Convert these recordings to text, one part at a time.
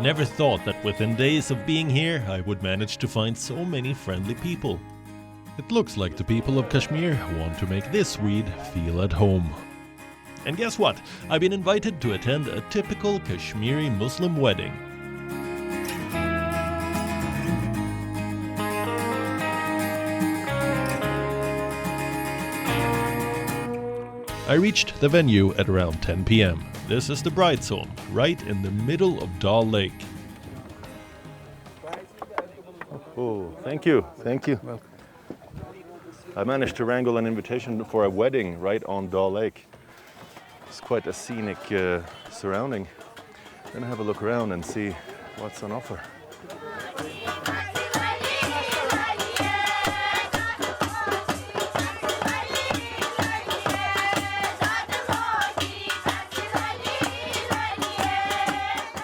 never thought that within days of being here, I would manage to find so many friendly people. It looks like the people of Kashmir want to make this weed feel at home. And guess what? I've been invited to attend a typical Kashmiri Muslim wedding. I reached the venue at around 10 p.m. This is the bride's home, right in the middle of Dal Lake. Oh, thank you. Welcome. I managed to wrangle an invitation for a wedding right on Dal Lake. It's quite a scenic surrounding. Gonna have a look around and see what's on offer.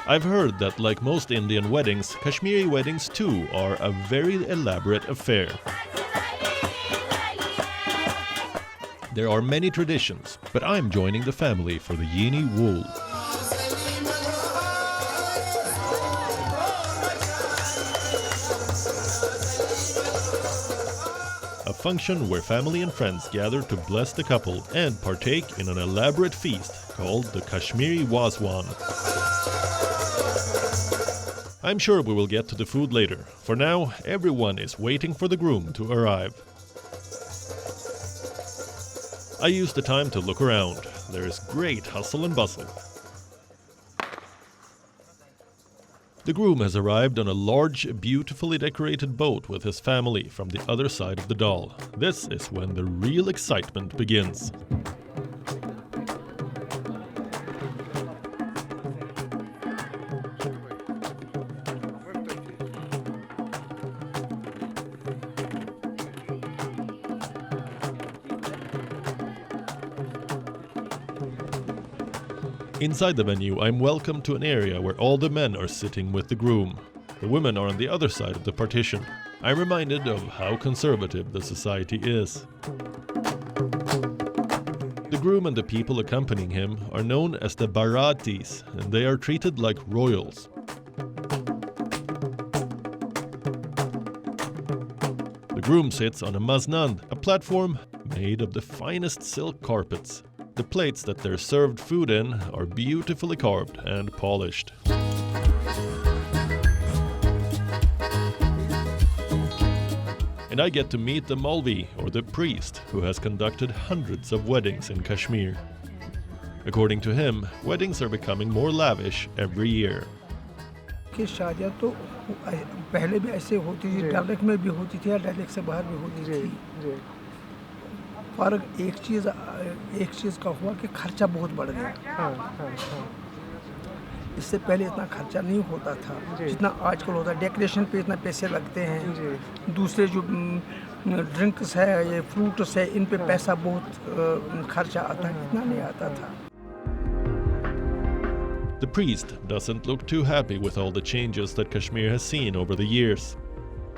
I've heard that, like most Indian weddings, Kashmiri weddings too are a very elaborate affair. There are many traditions, but I'm joining the family for the Yeni wool. A function where family and friends gather to bless the couple and partake in an elaborate feast called the Kashmiri Wazwan. I'm sure we will get to the food later. For now, everyone is waiting for the groom to arrive. I use the time to look around. There is great hustle and bustle. The groom has arrived on a large, beautifully decorated boat with his family from the other side of the Dal. This is when the real excitement begins. Inside the venue, I'm welcomed to an area where all the men are sitting with the groom. The women are on the other side of the partition. I'm reminded of how conservative the society is. The groom and the people accompanying him are known as the Baratis, and they are treated like royals. The groom sits on a maznand, a platform made of the finest silk carpets. The plates that they're served food in are beautifully carved and polished. And I get to meet the Maulvi, or the priest, who has conducted hundreds of weddings in Kashmir. According to him, weddings are becoming more lavish every year. शादियाँ तो पहले भी ऐसे होती थी, डल lake में भी होती थी, डल लेक से बाहर भी होती थी। फर्क एक चीज़ का हुआ कि खर्चा बहुत बढ़ गया। इससे पहले इतना खर्चा नहीं होता था जितना आजकल होता है। डेकोरेशन पे इतना पैसे लगते हैं, दूसरे जो ड्रिंक्स है, ये फ्रूट्स है, इन पे पैसा बहुत खर्चा आता है, इतना नहीं आता था। The priest doesn't look too happy with all the changes that Kashmir has seen over the years.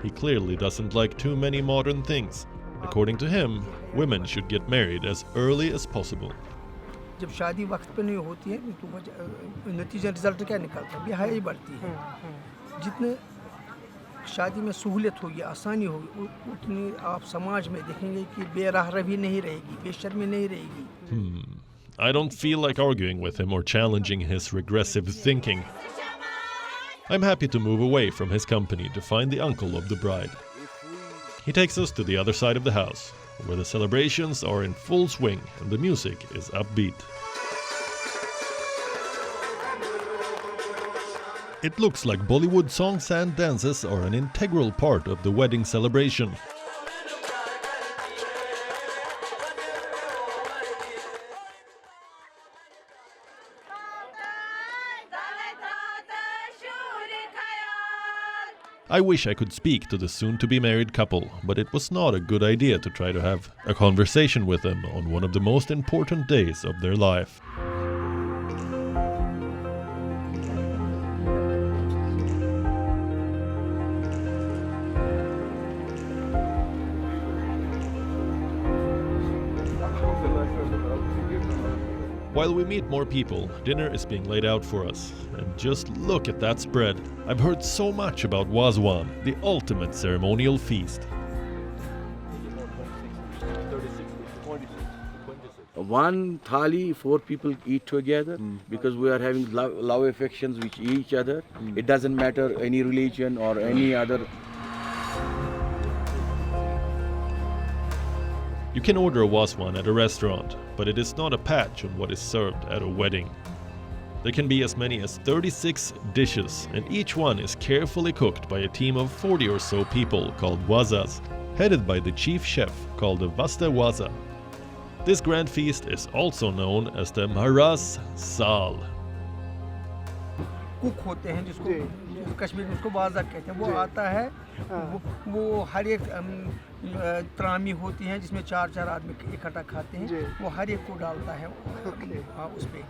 He clearly doesn't like too many modern things. According to him, women should get married as early as possible. जब शादी वक्त पे नहीं होती है तो नतीजा result क्या निकलता है? बेहयाई बढ़ती है। जितने शादी में सहूलियत होगी, आसानी होगी, उतनी आप समाज में देखेंगे कि बेरहमी नहीं रहेगी, बेशर्मी नहीं रहेगी। I don't feel like arguing with him or challenging his regressive thinking. I'm happy to move away from his company to find the uncle of the bride. He takes us to the other side of the house, where the celebrations are in full swing and the music is upbeat. It looks like Bollywood songs and dances are an integral part of the wedding celebration. I wish I could speak to the soon-to-be married couple, but it was not a good idea to try to have a conversation with them on one of the most important days of their life. While we meet more people, dinner is being laid out for us. And just look at that spread. I've heard so much about Wazwan, the ultimate ceremonial feast. One thali, 4 people eat together because we are having love affections with each other. It doesn't matter any religion or any other. You can order a Wazwan at a restaurant, but it is not a patch on what is served at a wedding. There can be as many as 36 dishes, and each one is carefully cooked by a team of 40 or so people called wazas, headed by the chief chef called the Vaste Waza. This grand feast is also known as the Maharaj Sal. Cook होते हैं जिसको कश्मीर में उसको वाजा कहते हैं, वो आता है, वो हर एक त्रामी होती हैं जिसमें 4 आदमी इकट्ठा खाते हैं, वो हर एक को डालता है उस पे,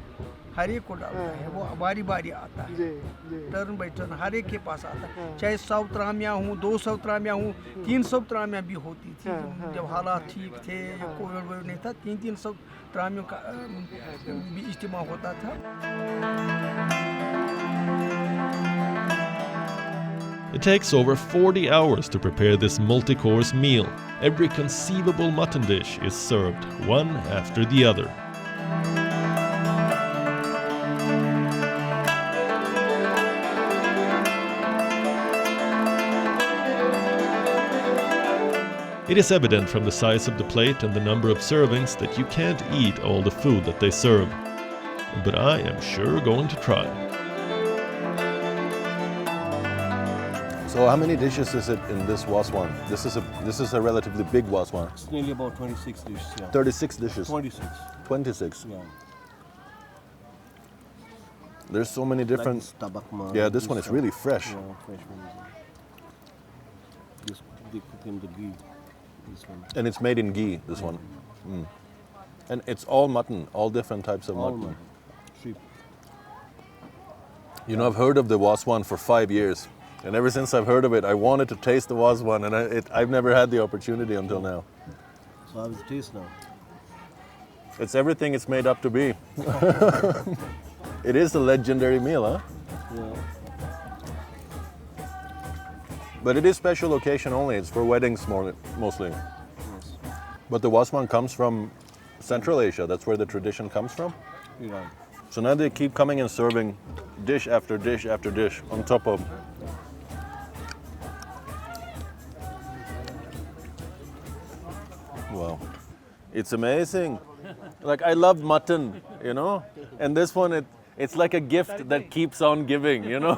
हर एक को डालता है, वो बारी बारी आता है, टर्न बाई टर्न हर एक के पास आता है, चाहे 100 त्रामियाँ हूँ, 200 त्रामियाँ हूँ, 300 त्रामियाँ भी होती थी जब हालात ठीक थे, कोविड नहीं था, 300 त्रामियों का भी इज्तिमा होता था. It takes over 40 hours to prepare this multi-course meal. Every conceivable mutton dish is served, one after the other. It is evident from the size of the plate and the number of servings that you can't eat all the food that they serve. But I am sure going to try. So how many dishes is it in this Wazwan? This is a relatively big Wazwan. It's nearly about 26 dishes. Yeah. 36 dishes. 26. 26. Yeah. There's so many different. Like this tabak, Yeah, this one is really fresh. Yeah, fresh one. This they cook in the ghee. This one. And it's made in ghee, this one. Mm. And it's all mutton, all different types of All mutton. sheep. You know, I've heard of the Wazwan for 5 years. And ever since I've heard of it, I wanted to taste the Wazwan, and I've never had the opportunity until now. So how does it taste now? It's everything it's made up to be. It is a legendary meal, huh? Yeah. But it is special occasion only. It's for weddings mostly. Yes. But the Wazwan comes from Central Asia. That's where the tradition comes from. Iran. So now they keep coming and serving dish after dish after dish on top of. Wow. It's amazing. Like, I love mutton, you know? And this one, it's like a gift that keeps on giving, you know?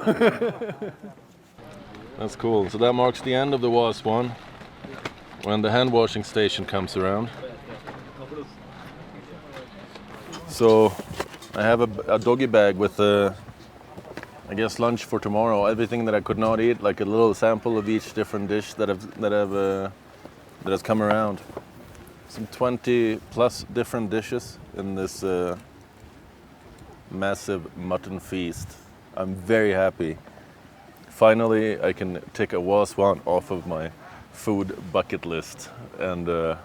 That's cool. So that marks the end of the Wazwan when the hand washing station comes around. So I have a doggy bag with, I guess, lunch for tomorrow. Everything that I could not eat, like a little sample of each different dish that has come around. Some 20 plus different dishes in this massive mutton feast. I'm very happy. Finally, I can take a Wazwan off of my food bucket list, and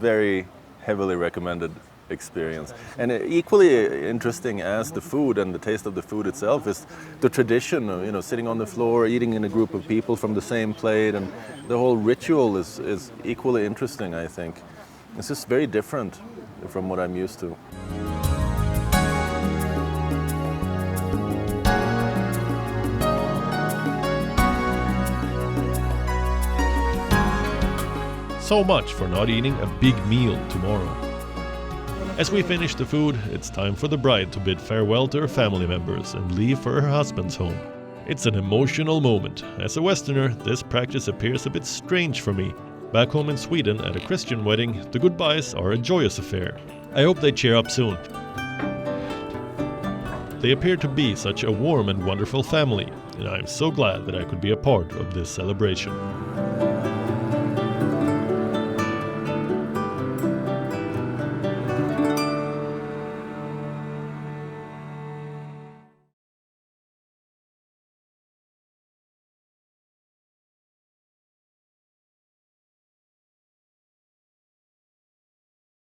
very heavily recommended experience. And equally interesting as the food and the taste of the food itself is the tradition of, you know, sitting on the floor, eating in a group of people from the same plate, and the whole ritual is equally interesting, I think. It's just very different from what I'm used to. So much for not eating a big meal tomorrow. As we finish the food, it's time for the bride to bid farewell to her family members and leave for her husband's home. It's an emotional moment. As a Westerner, this practice appears a bit strange for me. Back home in Sweden, at a Christian wedding, the goodbyes are a joyous affair. I hope they cheer up soon. They appear to be such a warm and wonderful family, and I am so glad that I could be a part of this celebration.